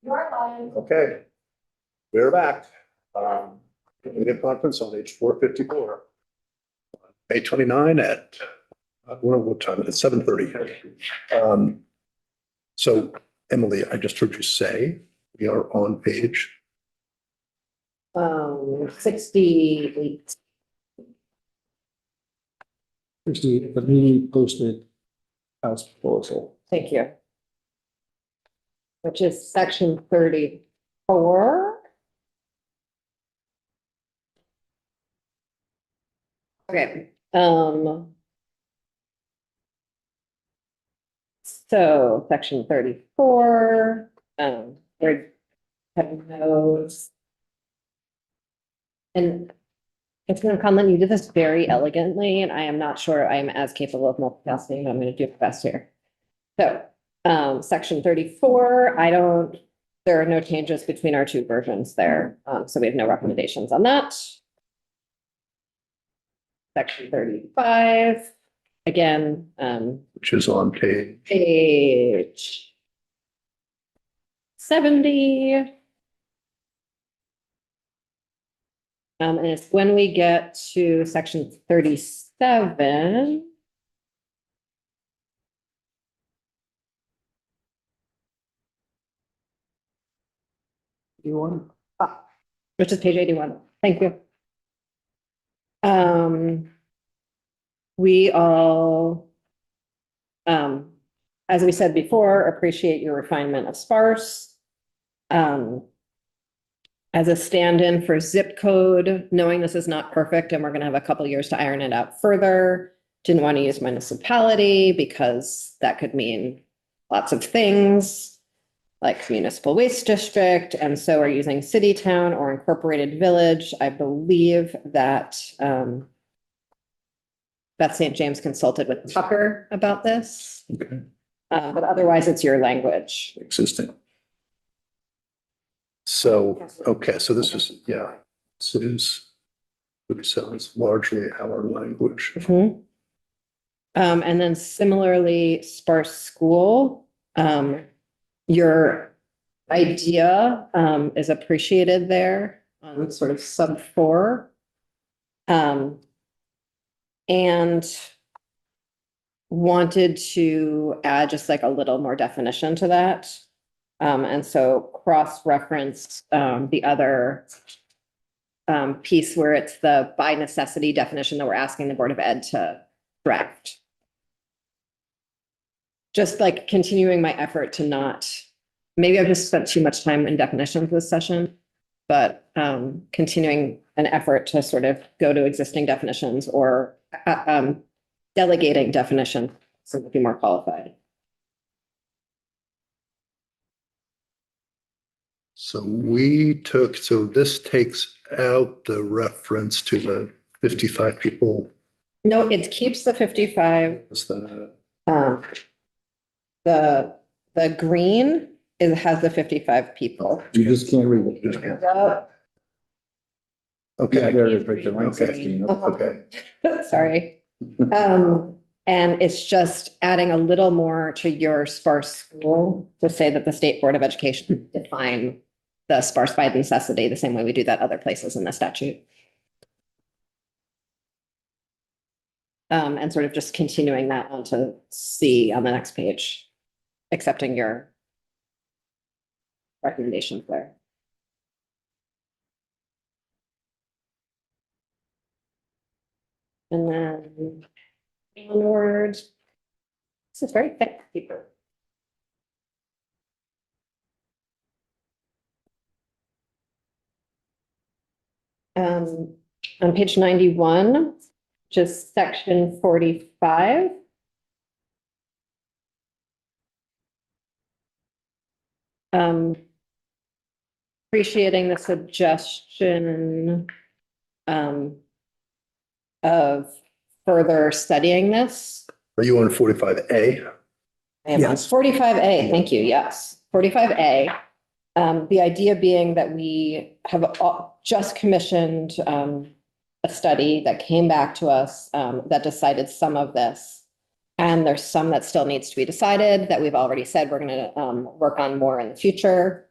Okay, we're back. Video conference on H.454. May 29 at, what time? It's 7:30. So Emily, I just heard you say we are on page. 68. 68, the newly posted House proposal. Thank you. Which is section 34. Okay, so section 34, we're having those. And it's going to comment, you did this very elegantly, and I am not sure I am as capable of multitasking, but I'm going to do my best here. So, section 34, there are no changes between our two versions there. So we have no recommendations on that. Section 35, again, Which is on page 70. And it's when we get to section 37. Which is page 81. Thank you. We all, as we said before, appreciate your refinement of sparse. As a stand-in for zip code, knowing this is not perfect and we're going to have a couple years to iron it out further. Didn't want to use municipality because that could mean lots of things like municipal waste district. And so we're using city, town, or incorporated village. I believe that Beth St. James consulted with Tucker about this. Okay. But otherwise it's your language. existing. So, okay, so this is, yeah, this is, it sounds largely our language. Mhm. And then similarly, sparse school, your idea is appreciated there on sort of sub 4. And wanted to add just like a little more definition to that. And so cross-reference the other piece where it's the by necessity definition that we're asking the Board of Ed to draft. Just like continuing my effort to not, maybe I've just spent too much time in definitions this session, but continuing an effort to sort of go to existing definitions or delegating definition so to be more qualified. So this takes out the reference to the 55 people. No, it keeps the 55. What's that? The green has the 55 people. You just can't read it. Just can't. Yep. Okay. Yeah, there it is, right there, line Okay. 16. Okay. Sorry. And it's just adding a little more to your sparse school to say that the State Board of Education define the sparse by necessity the same way we do that other places in the statute. And sort of just continuing that onto C on the next page, accepting your recommendations there. And then onward. This is very thick paper. On page 91, just section 45. Appreciating the suggestion of further studying this. Are you on 45A? Yes. 45A, thank you, yes. 45A. The idea being that we have just commissioned a study that came back to us that decided some of this. And there's some that still needs to be decided that we've already said we're going to work on more in the future.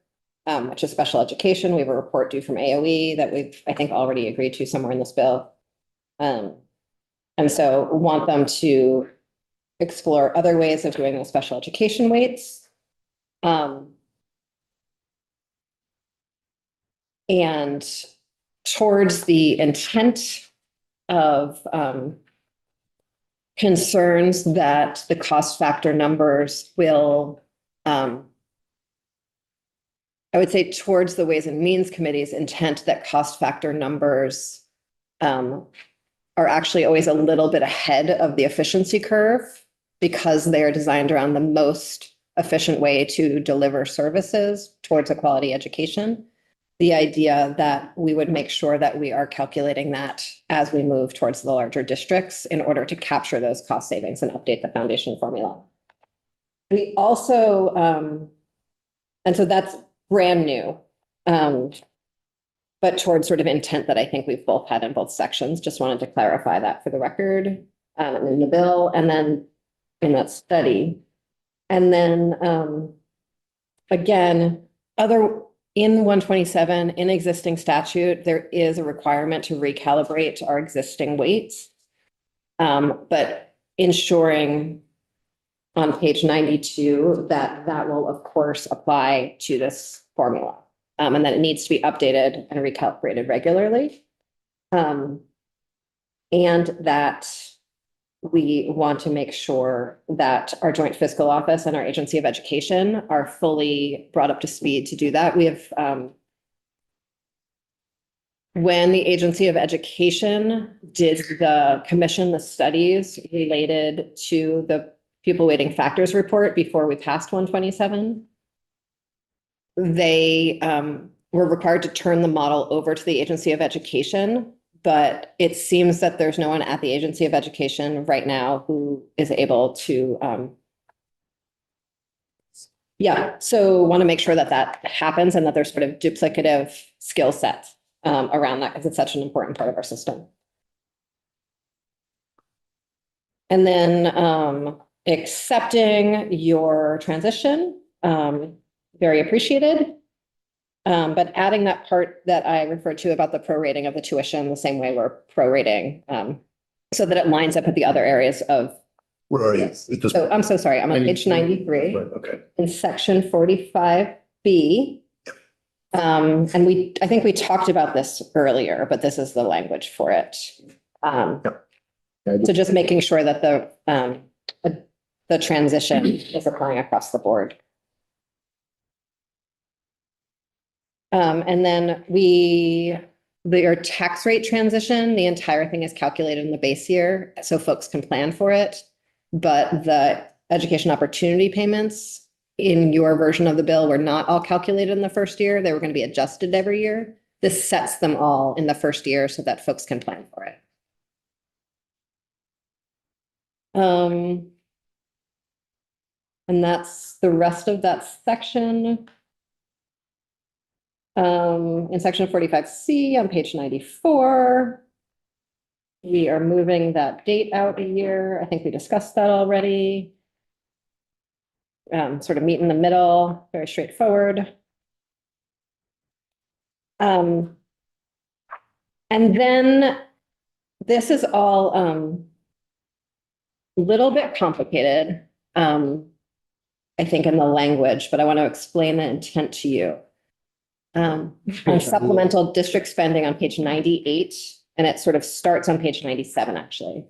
which is special education. We have a report due from AOE that we've, I think, already agreed to somewhere in this bill. And so want them to explore other ways of doing the special education weights. And towards the intent of concerns that the cost factor numbers will, I would say towards the Ways and Means Committee's intent that cost factor numbers are actually always a little bit ahead of the efficiency curve because they are designed around the most efficient way to deliver services towards a quality education. The idea that we would make sure that we are calculating that as we move towards the larger districts in order to capture those cost savings and update the foundation formula. We also, and so that's brand new, but towards sort of intent that I think we've both had in both sections. Just wanted to clarify that for the record, in the bill and then in that study. And then, again, in 127, in existing statute, there is a requirement to recalibrate our existing weights. But ensuring on page 92 that that will, of course, apply to this formula. And that it needs to be updated and recalibrated regularly. And that we want to make sure that our joint fiscal office and our agency of education are fully brought up to speed to do that. We have, when the agency of education did commission the studies related to the pupil weighting factors report before we passed 127, they were required to turn the model over to the agency of education. But it seems that there's no one at the agency of education right now who is able to, so want to make sure that that happens and that there's sort of duplicative skill sets around that because it's such an important part of our system. And then accepting your transition, very appreciated. But adding that part that I referred to about the prorating of the tuition the same way we're prorating, so that it lines up with the other areas of. Where are you? Yes. So I'm so sorry. I'm on page 93 Right, okay. in section 45B. And I think we talked about this earlier, but this is the language for it. So just making sure that the transition is applying across the board. And then their tax rate transition, the entire thing is calculated in the base year, so folks can plan for it. But the education opportunity payments in your version of the bill were not all calculated in the first year. They were going to be adjusted every year. This sets them all in the first year so that folks can plan for it. And that's the rest of that section. In section 45C on page 94, we are moving that date out a year. I think we discussed that already. Sort of meet in the middle, very straightforward. And then this is all a little bit complicated, I think, in the language, but I want to explain the intent to you. On supplemental district spending on page 98, and it sort of starts on page 97, actually.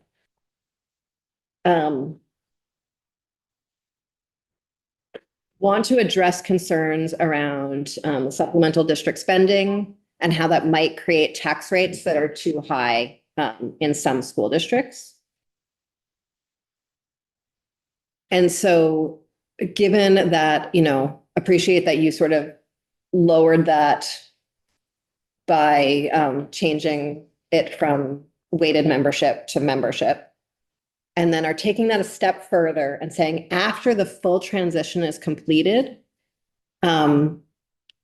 Want to address concerns around supplemental district spending and how that might create tax rates that are too high in some school districts. And so given that, appreciate that you sort of lowered that by changing it from weighted membership to membership. And then are taking that a step further and saying after the full transition is completed, to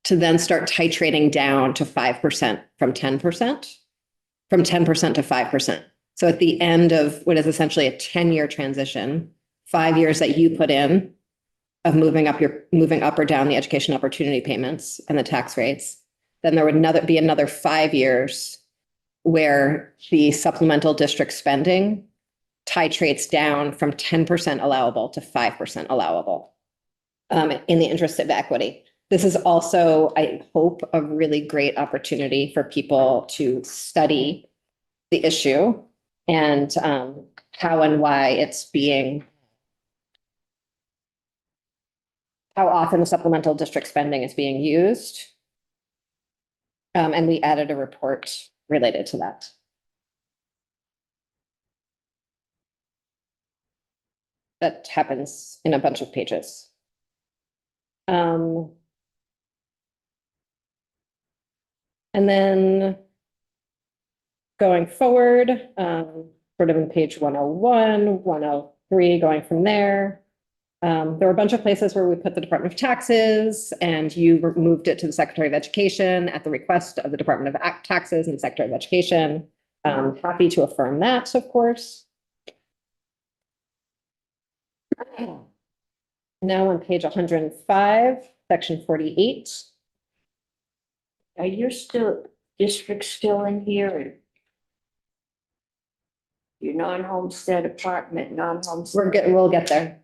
then start titrating down to 5% from 10%, from 10% to 5%. So at the end of what is essentially a 10-year transition, 5 years that you put in, of moving up or down the education opportunity payments and the tax rates. Then there would be another 5 years where the supplemental district spending titrates down from 10% allowable to 5% allowable in the interest of equity. This is also, I hope, a really great opportunity for people to study the issue and how and why it's being, how often the supplemental district spending is being used. And we added a report related to that. That happens in a bunch of pages. And then going forward, sort of in page 101, 103, going from there. There were a bunch of places where we put the Department of Taxes, and you moved it to the Secretary of Education at the request of the Department of Taxes and Secretary of Education. Happy to affirm that, of course. Now on page 105, section 48. Are your districts still in here? Your non-homestead apartment, non-homestead? We'll get there.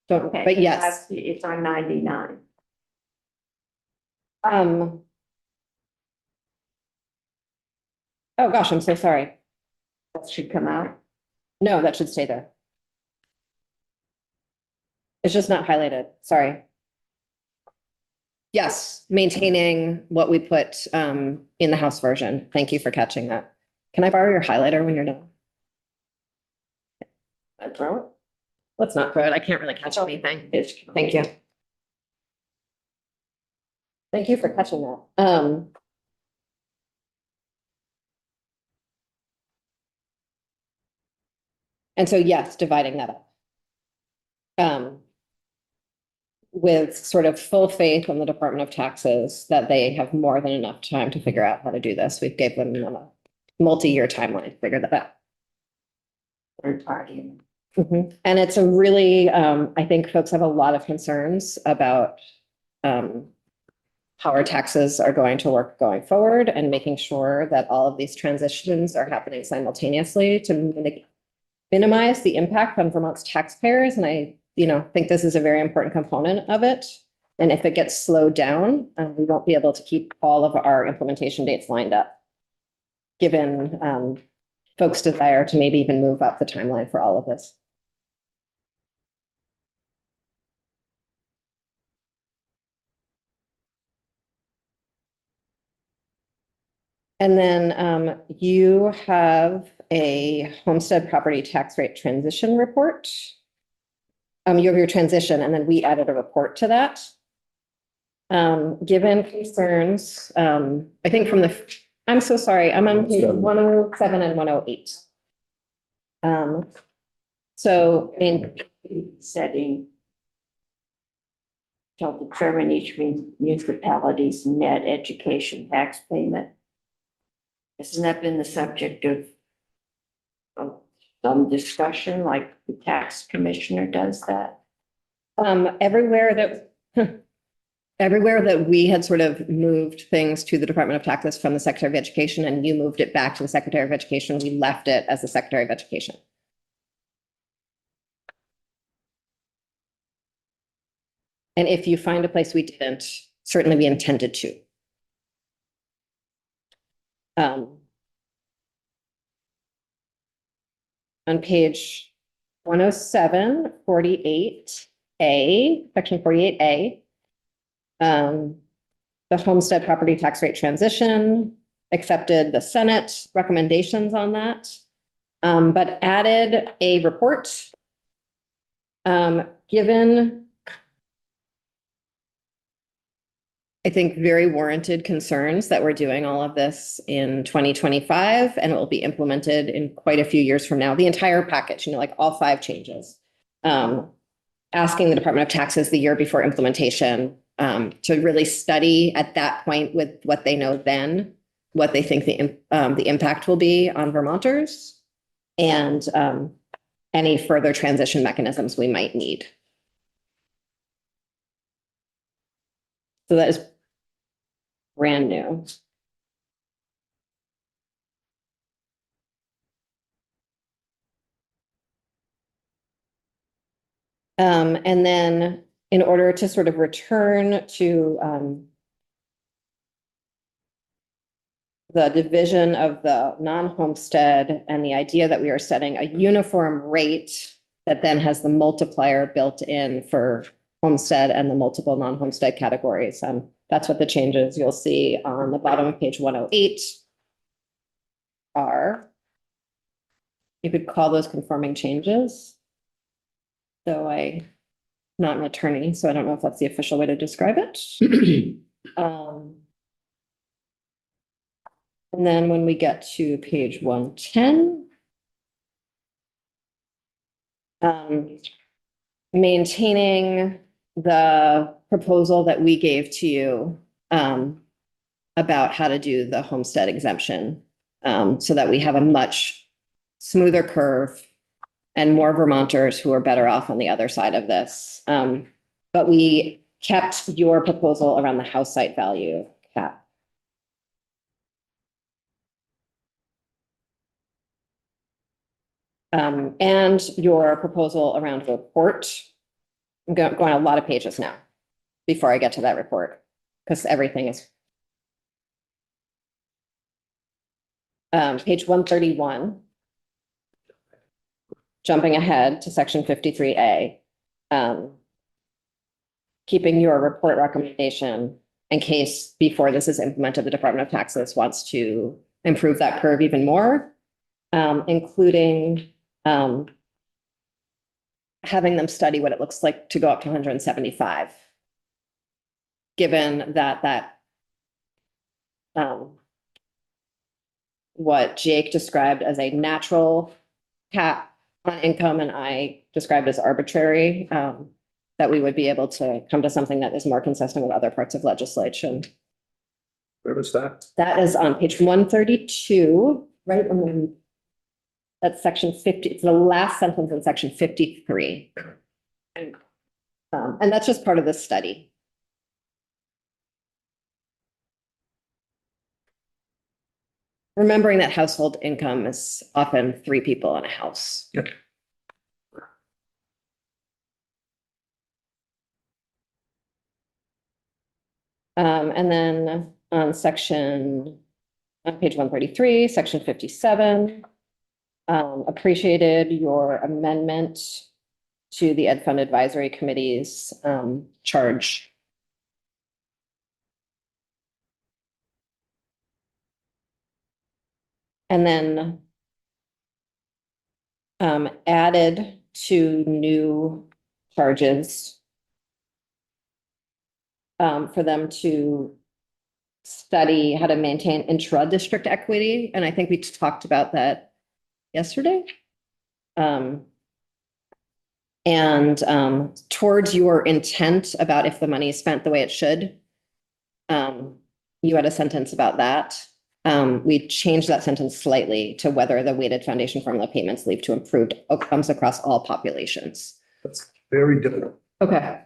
Don't, Okay, but yes. it's on 99. Oh gosh, I'm so sorry. That should come out. No, that should stay there. It's just not highlighted, sorry. Yes, maintaining what we put in the House version. Thank you for catching that. Can I borrow your highlighter when you're done? I throw it. Let's not throw it. I can't really catch anything. It's Thank you. Thank you for catching that. And so, yes, dividing that up. With sort of full faith in the Department of Taxes that they have more than enough time to figure out how to do this. We've gave them a multi-year timeline to figure that out. third party. And it's a really, I think folks have a lot of concerns about how our taxes are going to work going forward and making sure that all of these transitions are happening simultaneously to minimize the impact on Vermont's taxpayers. And I think this is a very important component of it. And if it gets slowed down, we won't be able to keep all of our implementation dates lined up, given folks' desire to maybe even move up the timeline for all of this. And then you have a homestead property tax rate transition report. You have your transition, and then we added a report to that. Given concerns, I think from I'm so sorry, I'm on page 107 and 108. So in Setting shall determine each municipality's net education tax payment. Hasn't that been the subject of some discussion, like the tax commissioner does that? everywhere that we had sort of moved things to the Department of Taxes from the Secretary of Education and you moved it back to the Secretary of Education, we left it as the Secretary of Education. And if you find a place we didn't, certainly we intended to. On page 107, 48A, section 48A, the homestead property tax rate transition, accepted the Senate recommendations on that, but added a report. Given, I think, very warranted concerns that we're doing all of this in 2025 and it will be implemented in quite a few years from now, the entire package, like all 5 changes. Asking the Department of Taxes the year before implementation to really study at that point with what they know then, what they think the impact will be on Vermonters and any further transition mechanisms we might need. So that is brand new. And then in order to sort of return to, the division of the non-homestead and the idea that we are setting a uniform rate that then has the multiplier built in for homestead and the multiple non-homestead categories. That's what the changes you'll see on the bottom of page 108 are. You could call those conforming changes. Though I'm not an attorney, so I don't know if that's the official way to describe it. And then when we get to page 110, maintaining the proposal that we gave to you about how to do the homestead exemption, so that we have a much smoother curve and more Vermonters who are better off on the other side of this. But we kept your proposal around the house site value cap. And your proposal around report. I'm going a lot of pages now before I get to that report, because everything is. Page 131. Jumping ahead to section 53A. Keeping your report recommendation in case before this is implemented, the Department of Taxes wants to improve that curve even more, including having them study what it looks like to go up to 175. Given that what Jake described as a natural cap on income and I described as arbitrary, that we would be able to come to something that is more consistent with other parts of legislation. Where was that? That is on page 132, right? That's section 50. It's the last sentence in section 53. And that's just part of the study. Remembering that household income is often 3 people in a house. Yep. And then on page 133, section 57, appreciated your amendment to the Ed Fund Advisory Committee's charge. And then added 2 new charges for them to study how to maintain intra-district equity. And I think we talked about that yesterday. Towards your intent about if the money is spent the way it should, you had a sentence about that. We changed that sentence slightly to whether the weighted foundation formula payments lead to improved outcomes across all populations. That's very different Okay.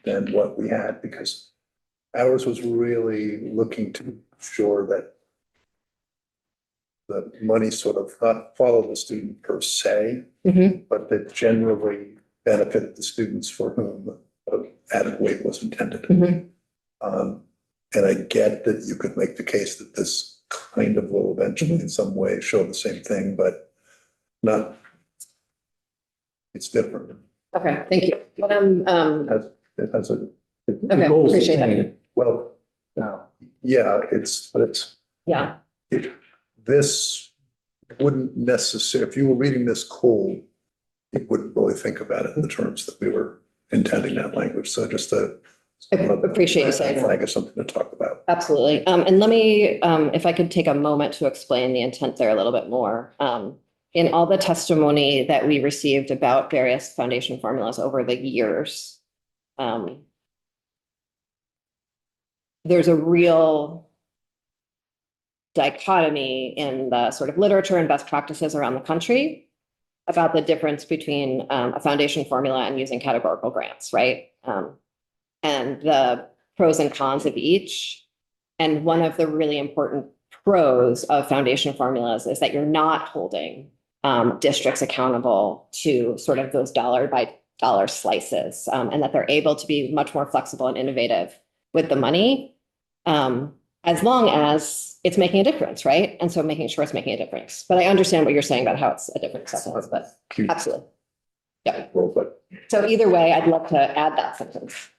than what we had, because ours was really looking to ensure that the money sort of not follow the student per se, Mhm. but that generally benefit the students for whom added weight was intended. Mhm. And I get that you could make the case that this kind of will eventually in some way show the same thing, but not, it's different. Okay, thank you. But It has a, okay, goal's appreciate that. attained. well, Now, yeah, it's, Yeah, this wouldn't necessarily, if you were reading this cold, you wouldn't really think about it in the terms that we were intending that language. So just I appreciate you saying that. flag is something to talk about. Absolutely. And let me, if I could take a moment to explain the intent there a little bit more. In all the testimony that we received about various foundation formulas over the years, there's a real dichotomy in the sort of literature and best practices around the country about the difference between a foundation formula and using categorical grants, right? And the pros and cons of each. And one of the really important pros of foundation formulas is that you're not holding districts accountable to sort of those dollar by dollar slices, and that they're able to be much more flexible and innovative with the money, as long as it's making a difference, right? And so making sure it's making a difference. But I understand what you're saying about how it's a different sentence, but absolutely. Yeah. But So either way, I'd love to add that sentence.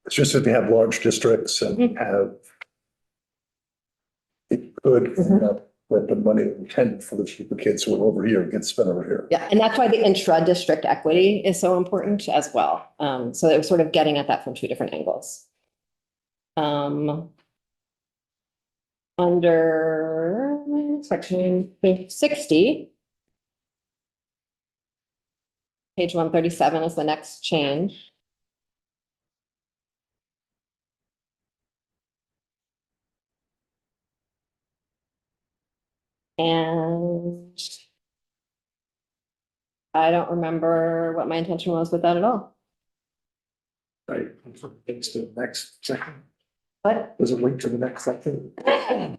it's just if you have large districts and have, it could end up that the money intended for the cheaper kids who are over here gets spent over here. Yeah, and that's why the intra-district equity is so important as well. So it was sort of getting at that from two different angles. Under section 60, page 137 is the next change. And I don't remember what my intention was with that at all. Right. Links to the next section. But Does it link to the next section? may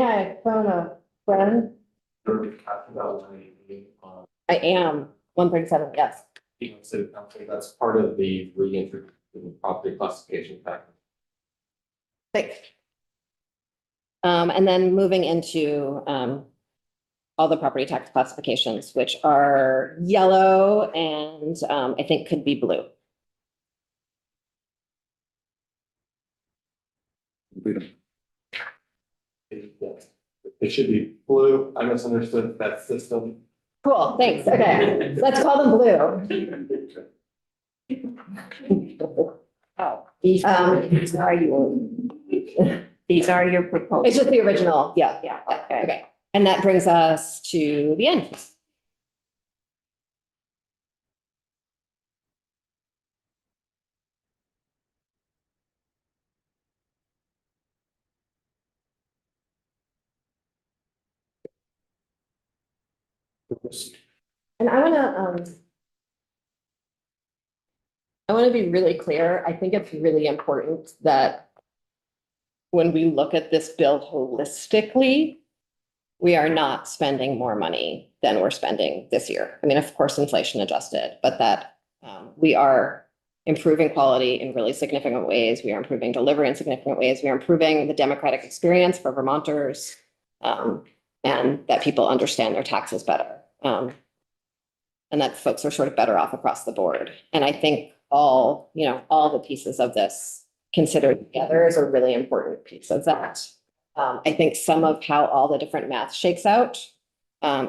I phone a friend? I am 137, yes. That's part of the reintroduction property classification factor. Thanks. And then moving into all the property tax classifications, which are yellow and I think could be blue. It should be blue. I misunderstood that system. Cool, thanks. Okay, let's call them blue. Oh, these are your proposals. It's just the original, yeah. Yeah, okay. Okay, and that brings us to the end. And I want to be really clear. I think it's really important that when we look at this bill holistically, we are not spending more money than we're spending this year. I mean, of course, inflation adjusted, but that we are improving quality in really significant ways. We are improving delivery in significant ways. We are improving the democratic experience for Vermonters, and that people understand their taxes better. And that folks are sort of better off across the board. And I think all the pieces of this considered together is a really important piece of that. I think some of how all the different math shakes out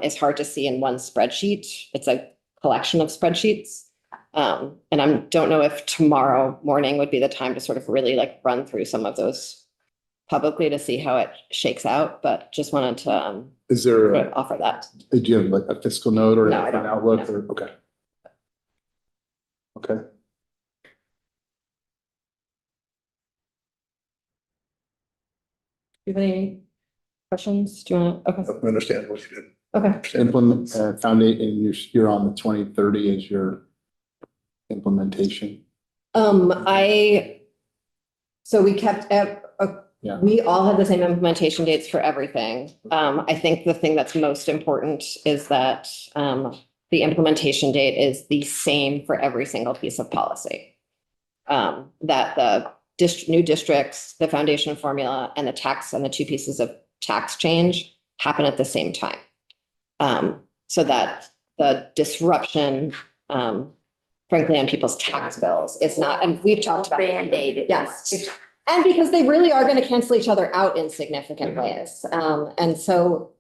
is hard to see in one spreadsheet. It's a collection of spreadsheets. And I don't know if tomorrow morning would be the time to sort of really like run through some of those publicly to see how it shakes out, but just wanted to Is there, offer that. do you have like a fiscal note or No, I an don't. outlook No. or, okay. Okay, Do you have any questions? Do you want to? Okay. I understand what you did. Okay. implement, foundation, and you're on the 2030 as your implementation. So we kept, Yeah. we all had the same implementation dates for everything. I think the thing that's most important is that, the implementation date is the same for every single piece of policy. That the new districts, the foundation formula and the tax and the two pieces of tax change happen at the same time. So that the disruption, frankly, on people's tax bills is not, and we've talked about. Band-Aid it. Yes. And because they really are going to cancel each other out in significant ways. And so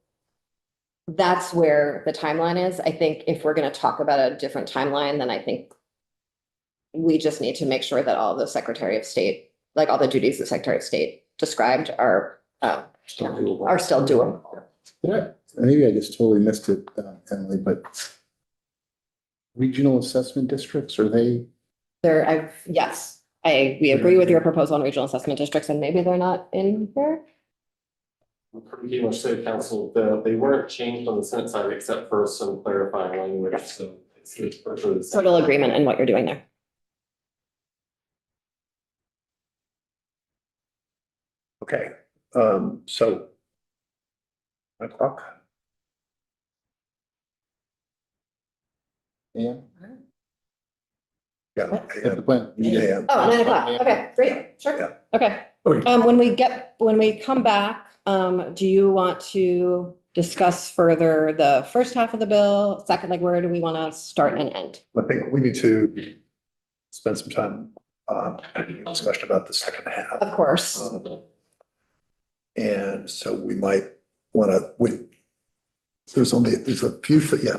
that's where the timeline is. I think if we're going to talk about a different timeline, then I think we just need to make sure that all the Secretary of State, like all the duties the Secretary of State described are still doable. Yeah, maybe I just totally missed it, Emily, but regional assessment districts, are they? Yes, we agree with your proposal on regional assessment districts, and maybe they're not in here. Pretty much City Council, they weren't changed on the Senate side except for some clarifying language, so it's virtually the same. Total agreement in what you're doing there. Okay, so. 9 o'clock. Yeah. Yeah. That's the plan. Yeah. Oh, 9 o'clock. Okay, great. Yeah. Sure. Okay. Okay. When we come back, do you want to discuss further the first half of the bill? Second, like where do we want to start and end? I think we need to spend some time, having a discussion about the second half. Of course. And so we might want to, there's a few, yeah.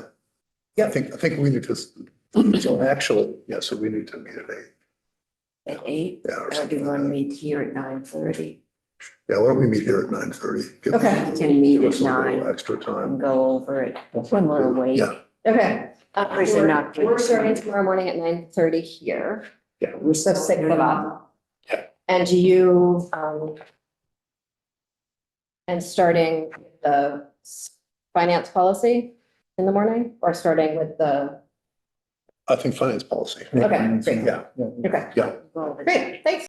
Yeah, I think we need to, so actually, yeah, so we need to meet at 8. At 8, Yeah, or or do something you like want to that. meet here at 9:30? Yeah, why don't we meet here at 9:30? Okay. We can meet Give at us a little 9 extra and time. go over it when we're awake. Yeah, Okay. Or is it not good? We're starting tomorrow morning at 9:30 here. Yeah. We're so sick of up. Yeah. And do you, and starting with the finance policy in the morning or starting with the, I think finance policy. okay, great. Yeah, Okay, yeah. Go over great, thanks.